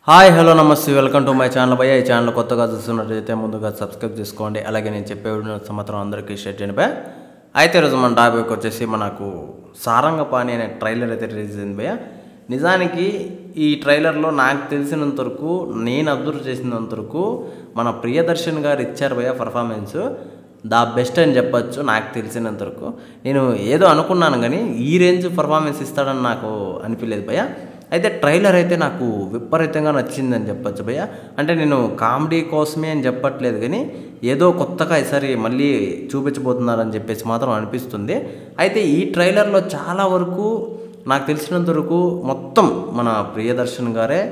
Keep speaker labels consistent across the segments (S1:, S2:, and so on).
S1: Hi hello నమస్తే welcome to my channel భయ్య. ఈ ఛానల్ కొత్తగా చూస్తున్నట్లయితే ముందుగా సబ్స్క్రైబ్ చేసుకోండి. అలాగే నేను చెప్పే వీడియో సంవత్సరం అందరికీ షేర్ చేయండి భయ్య. అయితే ఈరోజు మన టాపిక్ వచ్చేసి మనకు సారంగపాణి అనే ట్రైలర్ అయితే రిలీజ్ అయింది భయ్య. నిజానికి ఈ ట్రైలర్లో నాకు తెలిసినంత వరకు, నేను అబ్జర్వ్ చేసినంత వరకు మన ప్రియదర్శన్ గారు ఇచ్చారు భయ్య పర్ఫార్మెన్స్ ద బెస్ట్ అని చెప్పచ్చు. నాకు తెలిసినంత వరకు నేను ఏదో అనుకున్నాను కానీ ఈ రేంజ్ పర్ఫార్మెన్స్ ఇస్తాడని నాకు అనిపించలేదు భయ్య. అయితే ట్రైలర్ అయితే నాకు విపరీతంగా నచ్చిందని చెప్పచ్చు భయ్య. అంటే నేను కామెడీ కోసమే అని చెప్పట్లేదు కానీ ఏదో కొత్తగా ఈసారి మళ్ళీ చూపించబోతున్నారని చెప్పేసి మాత్రం అనిపిస్తుంది. అయితే ఈ ట్రైలర్లో చాలా వరకు నాకు తెలిసినంత వరకు మొత్తం మన ప్రియదర్శన్ గారే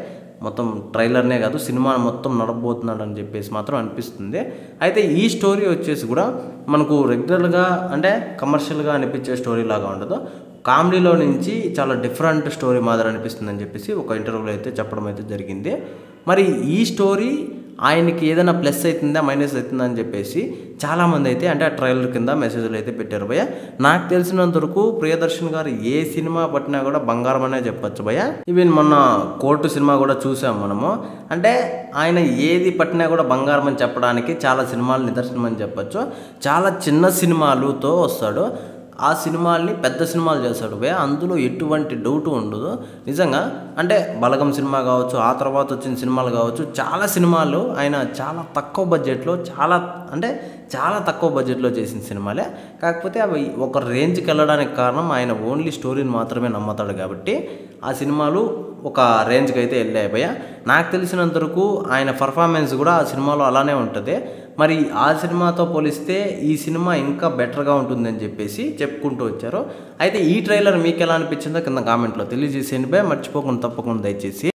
S1: మొత్తం ట్రైలర్నే కాదు సినిమాను మొత్తం నడపబోతున్నాడు అని చెప్పేసి మాత్రం అనిపిస్తుంది. అయితే ఈ స్టోరీ వచ్చేసి కూడా మనకు రెగ్యులర్గా అంటే కమర్షియల్గా అనిపించే స్టోరీ లాగా ఉండదు, కామెడీలో నుంచి చాలా డిఫరెంట్ స్టోరీ మాదిరి అనిపిస్తుంది అని చెప్పేసి ఒక ఇంటర్వ్యూలో అయితే చెప్పడం అయితే జరిగింది. మరి ఈ స్టోరీ ఆయనకి ఏదైనా ప్లస్ అవుతుందా మైనస్ అవుతుందా అని చెప్పేసి చాలామంది అయితే అంటే ఆ ట్రైలర్ కింద మెసేజ్లు అయితే పెట్టారు భయ్య. నాకు తెలిసినంత వరకు ప్రియదర్శన్ గారు ఏ సినిమా పట్టినా కూడా బంగారం అనే చెప్పచ్చు భయ్య. ఈవెన్ మొన్న కోర్టు సినిమా కూడా చూసాం మనము. అంటే ఆయన ఏది పట్టినా కూడా బంగారం అని చెప్పడానికి చాలా సినిమాలు నిదర్శనం అని చెప్పచ్చు. చాలా చిన్న సినిమాలతో వస్తాడు, ఆ సినిమాల్ని పెద్ద సినిమాలు చేస్తాడు భయ్య. అందులో ఎటువంటి డౌట్ ఉండదు నిజంగా. అంటే బలగం సినిమా కావచ్చు, ఆ తర్వాత వచ్చిన సినిమాలు కావచ్చు, చాలా సినిమాలు ఆయన చాలా తక్కువ బడ్జెట్లో చాలా తక్కువ బడ్జెట్లో చేసిన సినిమాలే. కాకపోతే అవి ఒక రేంజ్కి వెళ్ళడానికి కారణం ఆయన ఓన్లీ స్టోరీని మాత్రమే నమ్ముతాడు కాబట్టి ఆ సినిమాలు ఒక రేంజ్కి అయితే వెళ్ళాయి భయ్య. నాకు తెలిసినంత వరకు ఆయన పర్ఫార్మెన్స్ కూడా ఆ సినిమాలో అలానే ఉంటుంది. మరి ఆ సినిమాతో పోలిస్తే ఈ సినిమా ఇంకా బెటర్గా ఉంటుందని చెప్పేసి చెప్పుకుంటూ వచ్చారు. అయితే ఈ ట్రైలర్ మీకు ఎలా అనిపించిందో కింద కామెంట్లో తెలియజేసేయండి భయ్య. మర్చిపోకుండా తప్పకుండా దయచేసి